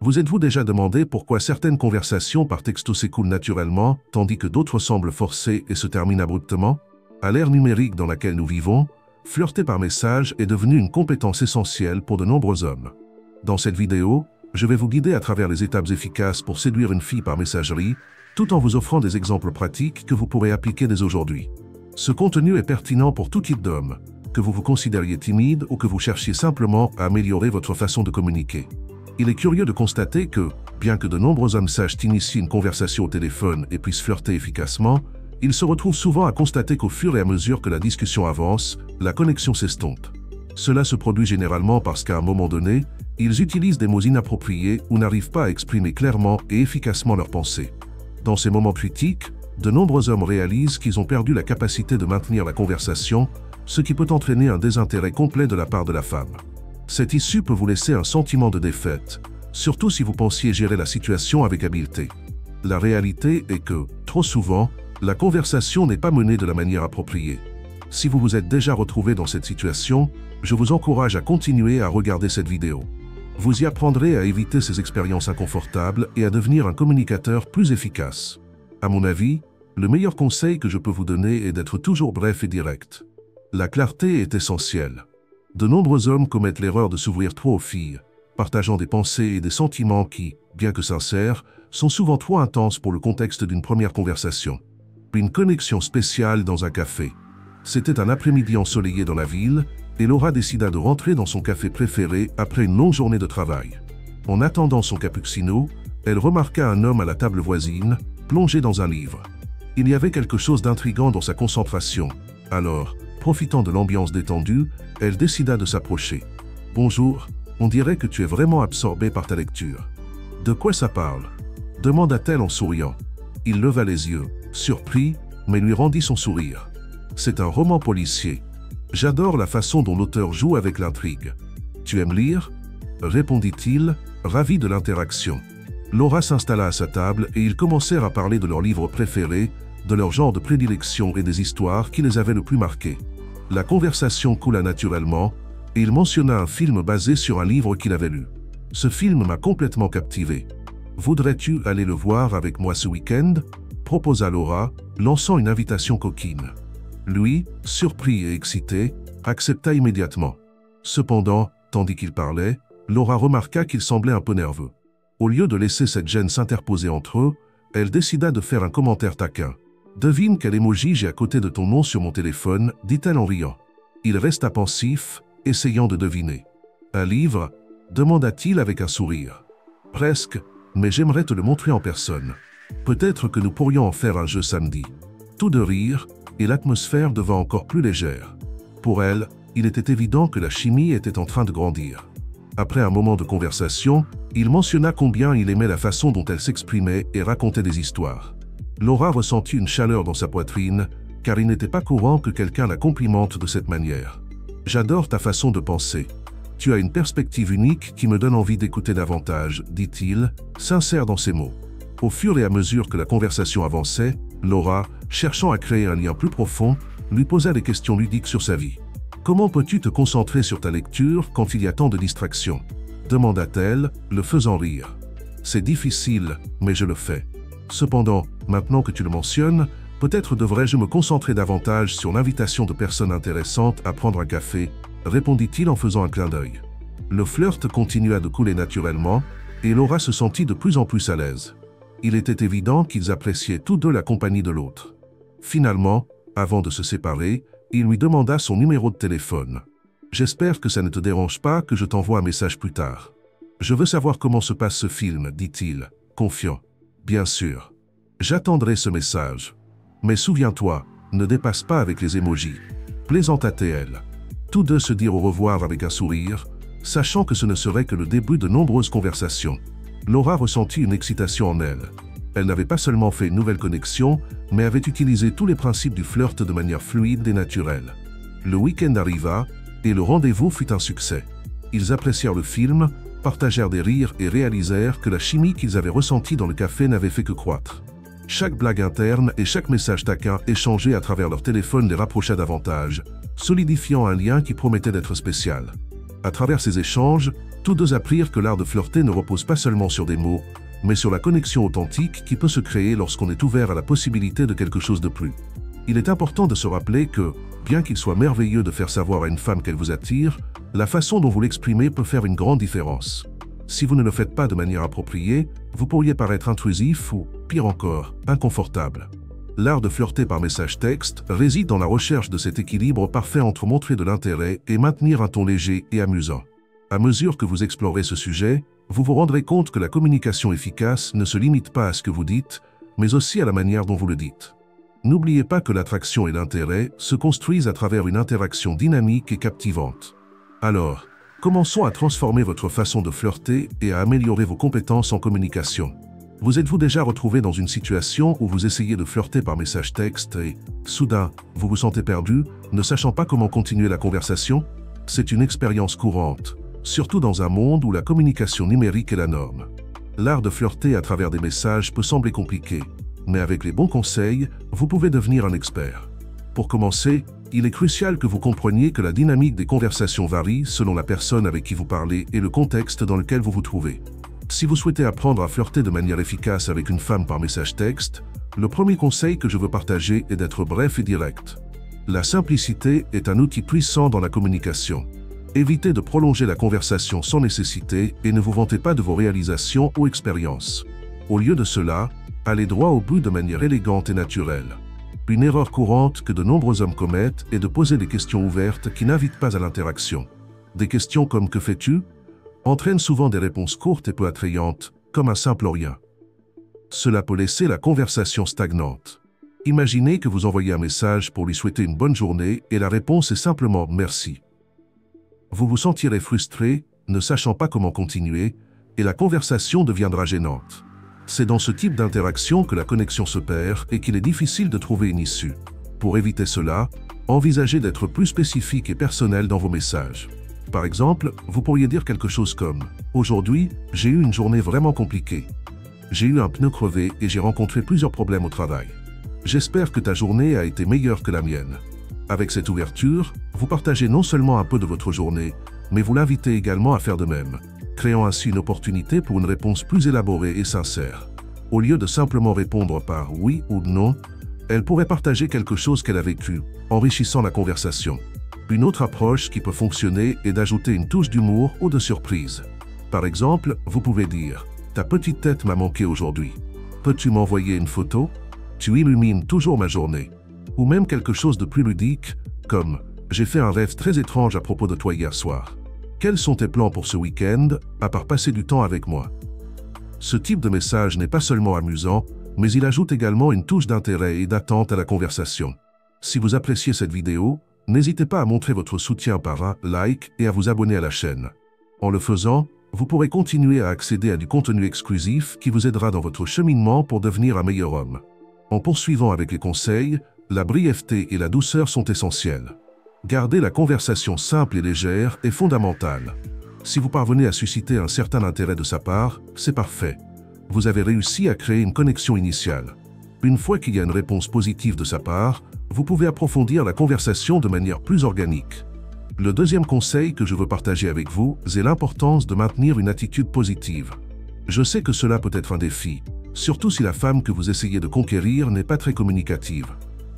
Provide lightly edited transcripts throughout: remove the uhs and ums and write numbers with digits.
Vous êtes-vous déjà demandé pourquoi certaines conversations par texto s'écoulent naturellement, tandis que d'autres semblent forcées et se terminent abruptement? À l'ère numérique dans laquelle nous vivons, flirter par message est devenu une compétence essentielle pour de nombreux hommes. Dans cette vidéo, je vais vous guider à travers les étapes efficaces pour séduire une fille par messagerie, tout en vous offrant des exemples pratiques que vous pourrez appliquer dès aujourd'hui. Ce contenu est pertinent pour tout type d'homme, que vous vous considériez timide ou que vous cherchiez simplement à améliorer votre façon de communiquer. Il est curieux de constater que, bien que de nombreux hommes sachent initier une conversation au téléphone et puissent flirter efficacement, ils se retrouvent souvent à constater qu'au fur et à mesure que la discussion avance, la connexion s'estompe. Cela se produit généralement parce qu'à un moment donné, ils utilisent des mots inappropriés ou n'arrivent pas à exprimer clairement et efficacement leurs pensées. Dans ces moments critiques, de nombreux hommes réalisent qu'ils ont perdu la capacité de maintenir la conversation, ce qui peut entraîner un désintérêt complet de la part de la femme. Cette issue peut vous laisser un sentiment de défaite, surtout si vous pensiez gérer la situation avec habileté. La réalité est que, trop souvent, la conversation n'est pas menée de la manière appropriée. Si vous vous êtes déjà retrouvé dans cette situation, je vous encourage à continuer à regarder cette vidéo. Vous y apprendrez à éviter ces expériences inconfortables et à devenir un communicateur plus efficace. À mon avis, le meilleur conseil que je peux vous donner est d'être toujours bref et direct. La clarté est essentielle. De nombreux hommes commettent l'erreur de s'ouvrir trop aux filles, partageant des pensées et des sentiments qui, bien que sincères, sont souvent trop intenses pour le contexte d'une première conversation. Une connexion spéciale dans un café. C'était un après-midi ensoleillé dans la ville, et Laura décida de rentrer dans son café préféré après une longue journée de travail. En attendant son cappuccino, elle remarqua un homme à la table voisine, plongé dans un livre. Il y avait quelque chose d'intriguant dans sa concentration. Alors, profitant de l'ambiance détendue, elle décida de s'approcher. « Bonjour, on dirait que tu es vraiment absorbé par ta lecture. »« De quoi ça parle ?» demanda-t-elle en souriant. Il leva les yeux, surpris, mais lui rendit son sourire. « C'est un roman policier. J'adore la façon dont l'auteur joue avec l'intrigue. »« Tu aimes lire ?» répondit-il, ravi de l'interaction. Laura s'installa à sa table et ils commencèrent à parler de leurs livres préférés, de leur genre de prédilection et des histoires qui les avaient le plus marqués. La conversation coula naturellement, et il mentionna un film basé sur un livre qu'il avait lu. « Ce film m'a complètement captivé. Voudrais-tu aller le voir avec moi ce week-end » proposa Laura, lançant une invitation coquine. Lui, surpris et excité, accepta immédiatement. Cependant, tandis qu'il parlait, Laura remarqua qu'il semblait un peu nerveux. Au lieu de laisser cette gêne s'interposer entre eux, elle décida de faire un commentaire taquin. « Devine quel emoji j'ai à côté de ton nom sur mon téléphone » dit-elle en riant. Il resta pensif, essayant de deviner. « Un livre » demanda-t-il avec un sourire. « Presque, mais j'aimerais te le montrer en personne. Peut-être que nous pourrions en faire un jeu samedi. » Tout de rire, et l'atmosphère devint encore plus légère. Pour elle, il était évident que la chimie était en train de grandir. Après un moment de conversation, il mentionna combien il aimait la façon dont elle s'exprimait et racontait des histoires. Laura ressentit une chaleur dans sa poitrine, car il n'était pas courant que quelqu'un la complimente de cette manière. « J'adore ta façon de penser. Tu as une perspective unique qui me donne envie d'écouter davantage, » dit-il, sincère dans ses mots. Au fur et à mesure que la conversation avançait, Laura, cherchant à créer un lien plus profond, lui posa des questions ludiques sur sa vie. « Comment peux-tu te concentrer sur ta lecture quand il y a tant de distractions ?» demanda-t-elle, le faisant rire. « C'est difficile, mais je le fais. Cependant, maintenant que tu le mentionnes, peut-être devrais-je me concentrer davantage sur l'invitation de personnes intéressantes à prendre un café, » répondit-il en faisant un clin d'œil. Le flirt continua de couler naturellement, et Laura se sentit de plus en plus à l'aise. Il était évident qu'ils appréciaient tous deux la compagnie de l'autre. Finalement, avant de se séparer, il lui demanda son numéro de téléphone. « J'espère que ça ne te dérange pas que je t'envoie un message plus tard. Je veux savoir comment se passe ce film, » dit-il, confiant. « Bien sûr. J'attendrai ce message. Mais souviens-toi, ne dépasse pas avec les émojis. » plaisanta-t-elle. Tous deux se dirent au revoir avec un sourire, sachant que ce ne serait que le début de nombreuses conversations. Laura ressentit une excitation en elle. Elle n'avait pas seulement fait une nouvelle connexion, mais avait utilisé tous les principes du flirt de manière fluide et naturelle. Le week-end arriva, et le rendez-vous fut un succès. Ils apprécièrent le film, partagèrent des rires et réalisèrent que la chimie qu'ils avaient ressentie dans le café n'avait fait que croître. Chaque blague interne et chaque message taquin échangé à travers leur téléphone les rapprocha davantage, solidifiant un lien qui promettait d'être spécial. À travers ces échanges, Tous deux apprirent que l'art de flirter ne repose pas seulement sur des mots, mais sur la connexion authentique qui peut se créer lorsqu'on est ouvert à la possibilité de quelque chose de plus. Il est important de se rappeler que, bien qu'il soit merveilleux de faire savoir à une femme qu'elle vous attire, la façon dont vous l'exprimez peut faire une grande différence. Si vous ne le faites pas de manière appropriée, vous pourriez paraître intrusif ou, pire encore, inconfortable. L'art de flirter par message texte réside dans la recherche de cet équilibre parfait entre montrer de l'intérêt et maintenir un ton léger et amusant. À mesure que vous explorez ce sujet, vous vous rendrez compte que la communication efficace ne se limite pas à ce que vous dites, mais aussi à la manière dont vous le dites. N'oubliez pas que l'attraction et l'intérêt se construisent à travers une interaction dynamique et captivante. Alors, commençons à transformer votre façon de flirter et à améliorer vos compétences en communication. Vous êtes-vous déjà retrouvé dans une situation où vous essayez de flirter par message texte et, soudain, vous vous sentez perdu, ne sachant pas comment continuer la conversation? C'est une expérience courante, surtout dans un monde où la communication numérique est la norme. L'art de flirter à travers des messages peut sembler compliqué, mais avec les bons conseils, vous pouvez devenir un expert. Pour commencer, il est crucial que vous compreniez que la dynamique des conversations varie selon la personne avec qui vous parlez et le contexte dans lequel vous vous trouvez. Si vous souhaitez apprendre à flirter de manière efficace avec une femme par message texte, le premier conseil que je veux partager est d'être bref et direct. La simplicité est un outil puissant dans la communication. Évitez de prolonger la conversation sans nécessité et ne vous vantez pas de vos réalisations ou expériences. Au lieu de cela, allez droit au but de manière élégante et naturelle. Une erreur courante que de nombreux hommes commettent est de poser des questions ouvertes qui n'invitent pas à l'interaction. Des questions comme « Que fais-tu » entraînent souvent des réponses courtes et peu attrayantes, comme un simple « rien ». Cela peut laisser la conversation stagnante. Imaginez que vous envoyez un message pour lui souhaiter une bonne journée et la réponse est simplement « merci ». Vous vous sentirez frustré, ne sachant pas comment continuer, et la conversation deviendra gênante. C'est dans ce type d'interaction que la connexion se perd et qu'il est difficile de trouver une issue. Pour éviter cela, envisagez d'être plus spécifique et personnel dans vos messages. Par exemple, vous pourriez dire quelque chose comme « Aujourd'hui, j'ai eu une journée vraiment compliquée. J'ai eu un pneu crevé et j'ai rencontré plusieurs problèmes au travail. J'espère que ta journée a été meilleure que la mienne. » Avec cette ouverture, vous partagez non seulement un peu de votre journée, mais vous l'invitez également à faire de même, créant ainsi une opportunité pour une réponse plus élaborée et sincère. Au lieu de simplement répondre par « oui » ou « non », elle pourrait partager quelque chose qu'elle a vécu, enrichissant la conversation. Une autre approche qui peut fonctionner est d'ajouter une touche d'humour ou de surprise. Par exemple, vous pouvez dire « Ta petite tête m'a manqué aujourd'hui. Peux-tu m'envoyer une photo? Tu illumines toujours ma journée. » Ou même quelque chose de plus ludique, comme « J'ai fait un rêve très étrange à propos de toi hier soir. Quels sont tes plans pour ce week-end, à part passer du temps avec moi ?» Ce type de message n'est pas seulement amusant, mais il ajoute également une touche d'intérêt et d'attente à la conversation. Si vous appréciez cette vidéo, n'hésitez pas à montrer votre soutien par un like et à vous abonner à la chaîne. En le faisant, vous pourrez continuer à accéder à du contenu exclusif qui vous aidera dans votre cheminement pour devenir un meilleur homme. En poursuivant avec les conseils, la brièveté et la douceur sont essentielles. Garder la conversation simple et légère est fondamental. Si vous parvenez à susciter un certain intérêt de sa part, c'est parfait. Vous avez réussi à créer une connexion initiale. Une fois qu'il y a une réponse positive de sa part, vous pouvez approfondir la conversation de manière plus organique. Le deuxième conseil que je veux partager avec vous est l'importance de maintenir une attitude positive. Je sais que cela peut être un défi, surtout si la femme que vous essayez de conquérir n'est pas très communicative.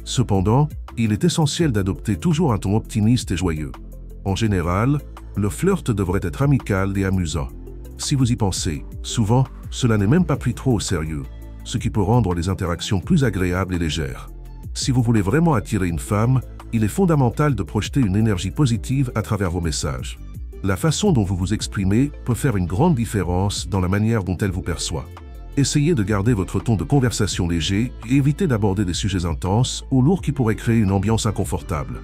Cependant, il est essentiel d'adopter toujours un ton optimiste et joyeux. En général, le flirt devrait être amical et amusant. Si vous y pensez, souvent, cela n'est même pas pris trop au sérieux, ce qui peut rendre les interactions plus agréables et légères. Si vous voulez vraiment attirer une femme, il est fondamental de projeter une énergie positive à travers vos messages. La façon dont vous vous exprimez peut faire une grande différence dans la manière dont elle vous perçoit. Essayez de garder votre ton de conversation léger et évitez d'aborder des sujets intenses ou lourds qui pourraient créer une ambiance inconfortable.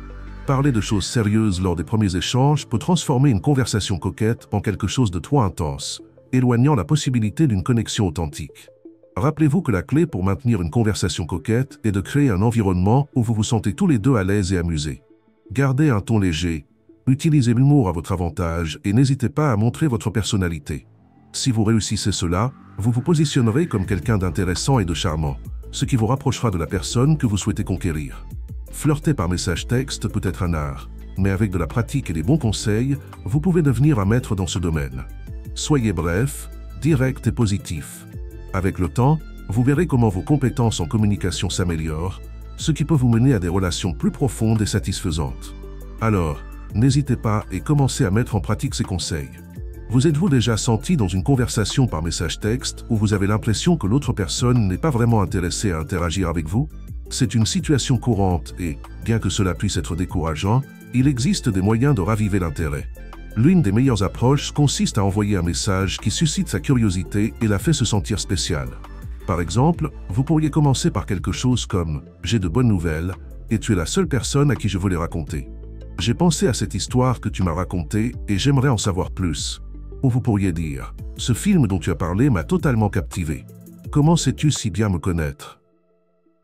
Parler de choses sérieuses lors des premiers échanges peut transformer une conversation coquette en quelque chose de trop intense, éloignant la possibilité d'une connexion authentique. Rappelez-vous que la clé pour maintenir une conversation coquette est de créer un environnement où vous vous sentez tous les deux à l'aise et amusés. Gardez un ton léger, utilisez l'humour à votre avantage et n'hésitez pas à montrer votre personnalité. Si vous réussissez cela, vous vous positionnerez comme quelqu'un d'intéressant et de charmant, ce qui vous rapprochera de la personne que vous souhaitez conquérir. Flirter par message texte peut être un art, mais avec de la pratique et des bons conseils, vous pouvez devenir un maître dans ce domaine. Soyez bref, direct et positif. Avec le temps, vous verrez comment vos compétences en communication s'améliorent, ce qui peut vous mener à des relations plus profondes et satisfaisantes. Alors, n'hésitez pas et commencez à mettre en pratique ces conseils. Vous êtes-vous déjà senti dans une conversation par message texte où vous avez l'impression que l'autre personne n'est pas vraiment intéressée à interagir avec vous? C'est une situation courante et, bien que cela puisse être décourageant, il existe des moyens de raviver l'intérêt. L'une des meilleures approches consiste à envoyer un message qui suscite sa curiosité et la fait se sentir spéciale. Par exemple, vous pourriez commencer par quelque chose comme « J'ai de bonnes nouvelles et tu es la seule personne à qui je veux les raconter. J'ai pensé à cette histoire que tu m'as racontée et j'aimerais en savoir plus. » Ou vous pourriez dire « Ce film dont tu as parlé m'a totalement captivé. Comment sais-tu si bien me connaître ?»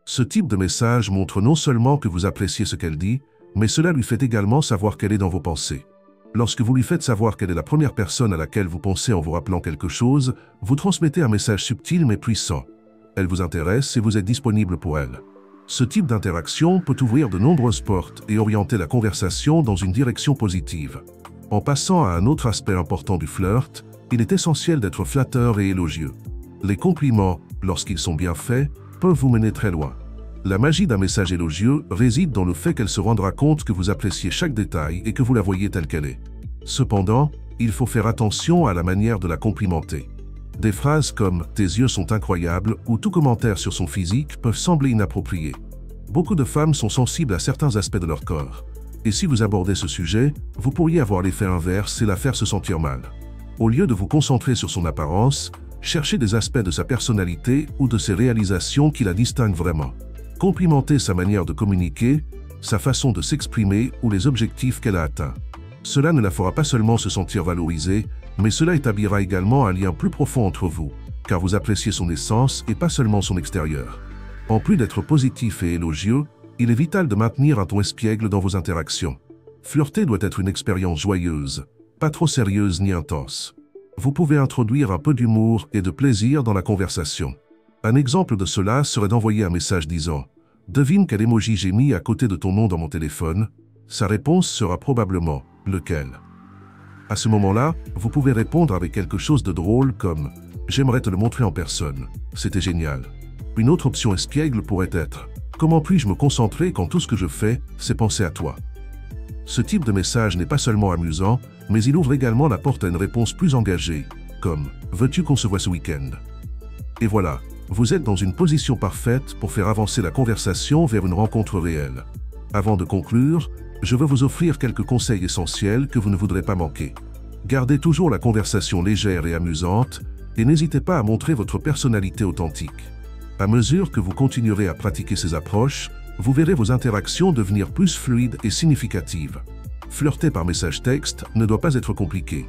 Ce type de message montre non seulement que vous appréciez ce qu'elle dit, mais cela lui fait également savoir qu'elle est dans vos pensées. Lorsque vous lui faites savoir qu'elle est la première personne à laquelle vous pensez en vous rappelant quelque chose, vous transmettez un message subtil mais puissant. Elle vous intéresse et vous êtes disponible pour elle. Ce type d'interaction peut ouvrir de nombreuses portes et orienter la conversation dans une direction positive. En passant à un autre aspect important du flirt, il est essentiel d'être flatteur et élogieux. Les compliments, lorsqu'ils sont bien faits, peuvent vous mener très loin. La magie d'un message élogieux réside dans le fait qu'elle se rendra compte que vous appréciez chaque détail et que vous la voyez telle qu'elle est. Cependant, il faut faire attention à la manière de la complimenter. Des phrases comme « tes yeux sont incroyables » ou tout commentaire sur son physique peuvent sembler inappropriés. Beaucoup de femmes sont sensibles à certains aspects de leur corps. Et si vous abordez ce sujet, vous pourriez avoir l'effet inverse et la faire se sentir mal. Au lieu de vous concentrer sur son apparence, cherchez des aspects de sa personnalité ou de ses réalisations qui la distinguent vraiment. Complimentez sa manière de communiquer, sa façon de s'exprimer ou les objectifs qu'elle a atteints. Cela ne la fera pas seulement se sentir valorisée, mais cela établira également un lien plus profond entre vous, car vous appréciez son essence et pas seulement son extérieur. En plus d'être positif et élogieux, il est vital de maintenir un ton espiègle dans vos interactions. Flirter doit être une expérience joyeuse, pas trop sérieuse ni intense. Vous pouvez introduire un peu d'humour et de plaisir dans la conversation. Un exemple de cela serait d'envoyer un message disant « Devine quel emoji j'ai mis à côté de ton nom dans mon téléphone ?» Sa réponse sera probablement « Lequel ?» À ce moment-là, vous pouvez répondre avec quelque chose de drôle comme « J'aimerais te le montrer en personne. C'était génial. » Une autre option espiègle pourrait être « Comment puis-je me concentrer quand tout ce que je fais, c'est penser à toi ?» Ce type de message n'est pas seulement amusant, mais il ouvre également la porte à une réponse plus engagée, comme « Veux-tu qu'on se voit ce week-end ?» Et voilà, vous êtes dans une position parfaite pour faire avancer la conversation vers une rencontre réelle. Avant de conclure, je veux vous offrir quelques conseils essentiels que vous ne voudrez pas manquer. Gardez toujours la conversation légère et amusante, et n'hésitez pas à montrer votre personnalité authentique. À mesure que vous continuerez à pratiquer ces approches, vous verrez vos interactions devenir plus fluides et significatives. Flirter par message texte ne doit pas être compliqué.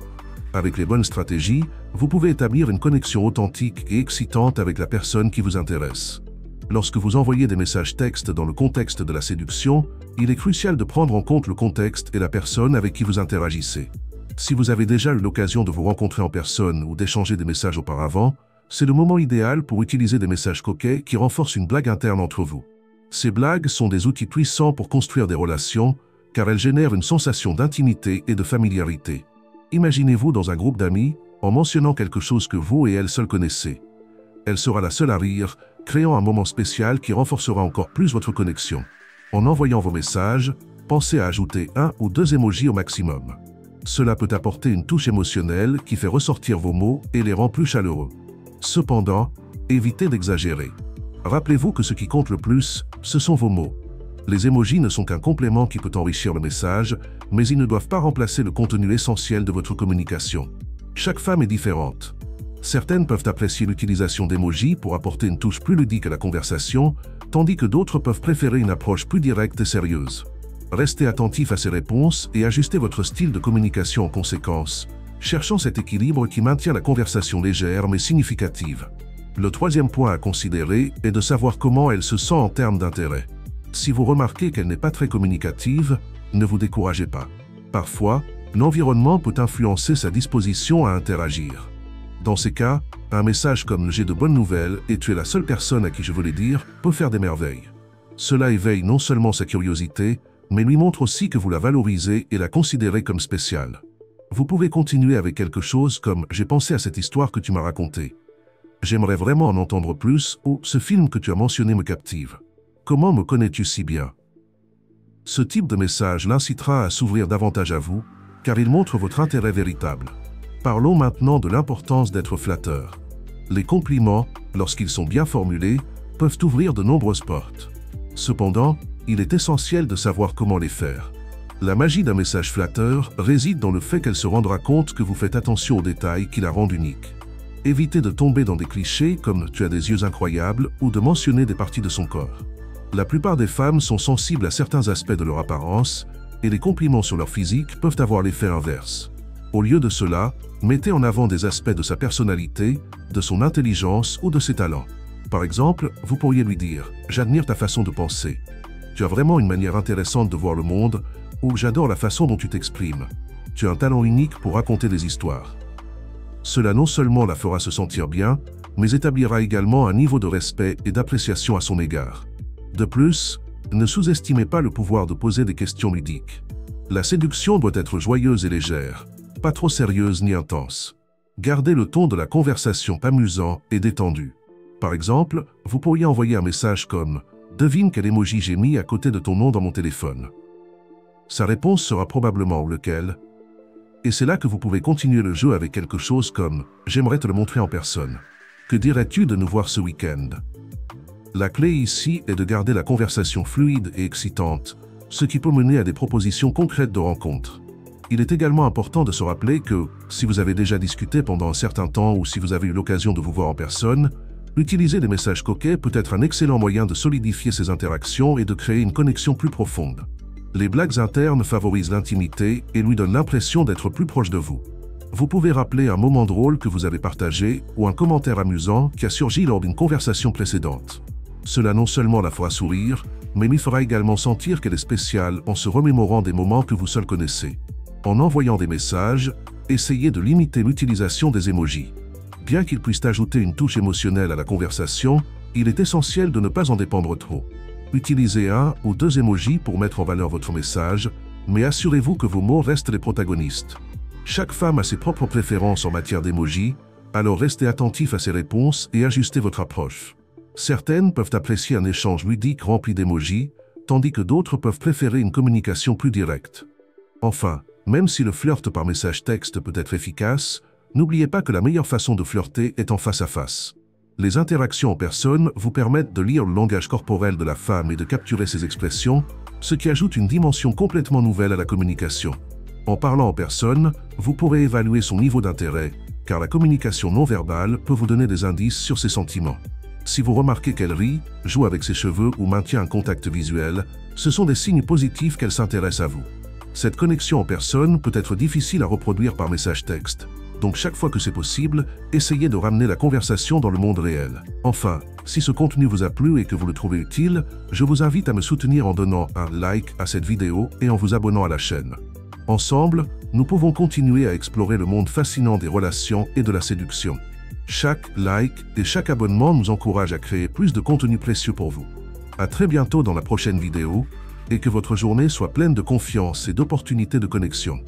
Avec les bonnes stratégies, vous pouvez établir une connexion authentique et excitante avec la personne qui vous intéresse. Lorsque vous envoyez des messages textes dans le contexte de la séduction, il est crucial de prendre en compte le contexte et la personne avec qui vous interagissez. Si vous avez déjà eu l'occasion de vous rencontrer en personne ou d'échanger des messages auparavant, c'est le moment idéal pour utiliser des messages coquets qui renforcent une blague interne entre vous. Ces blagues sont des outils puissants pour construire des relations, car elles génèrent une sensation d'intimité et de familiarité. Imaginez-vous dans un groupe d'amis, en mentionnant quelque chose que vous et elle seuls connaissez. Elle sera la seule à rire, créant un moment spécial qui renforcera encore plus votre connexion. En envoyant vos messages, pensez à ajouter 1 ou 2 emojis au maximum. Cela peut apporter une touche émotionnelle qui fait ressortir vos mots et les rend plus chaleureux. Cependant, évitez d'exagérer. Rappelez-vous que ce qui compte le plus, ce sont vos mots. Les emojis ne sont qu'un complément qui peut enrichir le message, mais ils ne doivent pas remplacer le contenu essentiel de votre communication. Chaque femme est différente. Certaines peuvent apprécier l'utilisation d'emojis pour apporter une touche plus ludique à la conversation, tandis que d'autres peuvent préférer une approche plus directe et sérieuse. Restez attentif à ces réponses et ajustez votre style de communication en conséquence, cherchant cet équilibre qui maintient la conversation légère mais significative. Le troisième point à considérer est de savoir comment elle se sent en termes d'intérêt. Si vous remarquez qu'elle n'est pas très communicative, ne vous découragez pas. Parfois, l'environnement peut influencer sa disposition à interagir. Dans ces cas, un message comme « J'ai de bonnes nouvelles et tu es la seule personne à qui je veux les dire » peut faire des merveilles. Cela éveille non seulement sa curiosité, mais lui montre aussi que vous la valorisez et la considérez comme spéciale. Vous pouvez continuer avec quelque chose comme « J'ai pensé à cette histoire que tu m'as racontée. J'aimerais vraiment en entendre plus » ou « Ce film que tu as mentionné me captive. Comment me connais-tu si bien ?» Ce type de message l'incitera à s'ouvrir davantage à vous, car il montre votre intérêt véritable. Parlons maintenant de l'importance d'être flatteur. Les compliments, lorsqu'ils sont bien formulés, peuvent ouvrir de nombreuses portes. Cependant, il est essentiel de savoir comment les faire. La magie d'un message flatteur réside dans le fait qu'elle se rendra compte que vous faites attention aux détails qui la rendent unique. Évitez de tomber dans des clichés comme « tu as des yeux incroyables » ou de mentionner des parties de son corps. La plupart des femmes sont sensibles à certains aspects de leur apparence et les compliments sur leur physique peuvent avoir l'effet inverse. Au lieu de cela, mettez en avant des aspects de sa personnalité, de son intelligence ou de ses talents. Par exemple, vous pourriez lui dire « J'admire ta façon de penser. Tu as vraiment une manière intéressante de voir le monde » ou « J'adore la façon dont tu t'exprimes. Tu as un talent unique pour raconter des histoires. » Cela non seulement la fera se sentir bien, mais établira également un niveau de respect et d'appréciation à son égard. De plus, ne sous-estimez pas le pouvoir de poser des questions ludiques. La séduction doit être joyeuse et légère, pas trop sérieuse ni intense. Gardez le ton de la conversation amusant et détendu. Par exemple, vous pourriez envoyer un message comme « Devine quel emoji j'ai mis à côté de ton nom dans mon téléphone. » Sa réponse sera probablement « Lequel ?» Et c'est là que vous pouvez continuer le jeu avec quelque chose comme « J'aimerais te le montrer en personne. Que dirais-tu de nous voir ce week-end ?» La clé ici est de garder la conversation fluide et excitante, ce qui peut mener à des propositions concrètes de rencontres. Il est également important de se rappeler que, si vous avez déjà discuté pendant un certain temps ou si vous avez eu l'occasion de vous voir en personne, utiliser des messages coquets peut être un excellent moyen de solidifier ces interactions et de créer une connexion plus profonde. Les blagues internes favorisent l'intimité et lui donnent l'impression d'être plus proche de vous. Vous pouvez rappeler un moment drôle que vous avez partagé ou un commentaire amusant qui a surgi lors d'une conversation précédente. Cela non seulement la fera sourire, mais lui fera également sentir qu'elle est spéciale en se remémorant des moments que vous seuls connaissez. En envoyant des messages, essayez de limiter l'utilisation des emojis. Bien qu'ils puissent ajouter une touche émotionnelle à la conversation, il est essentiel de ne pas en dépendre trop. Utilisez 1 ou 2 emojis pour mettre en valeur votre message, mais assurez-vous que vos mots restent les protagonistes. Chaque femme a ses propres préférences en matière d'emojis, alors restez attentif à ses réponses et ajustez votre approche. Certaines peuvent apprécier un échange ludique rempli d'émojis, tandis que d'autres peuvent préférer une communication plus directe. Enfin, même si le flirt par message texte peut être efficace, n'oubliez pas que la meilleure façon de flirter est en face à face. Les interactions en personne vous permettent de lire le langage corporel de la femme et de capturer ses expressions, ce qui ajoute une dimension complètement nouvelle à la communication. En parlant en personne, vous pourrez évaluer son niveau d'intérêt, car la communication non verbale peut vous donner des indices sur ses sentiments. Si vous remarquez qu'elle rit, joue avec ses cheveux ou maintient un contact visuel, ce sont des signes positifs qu'elle s'intéresse à vous. Cette connexion en personne peut être difficile à reproduire par message texte. Donc chaque fois que c'est possible, essayez de ramener la conversation dans le monde réel. Enfin, si ce contenu vous a plu et que vous le trouvez utile, je vous invite à me soutenir en donnant un like à cette vidéo et en vous abonnant à la chaîne. Ensemble, nous pouvons continuer à explorer le monde fascinant des relations et de la séduction. Chaque like et chaque abonnement nous encourage à créer plus de contenu précieux pour vous. À très bientôt dans la prochaine vidéo, et que votre journée soit pleine de confiance et d'opportunités de connexion.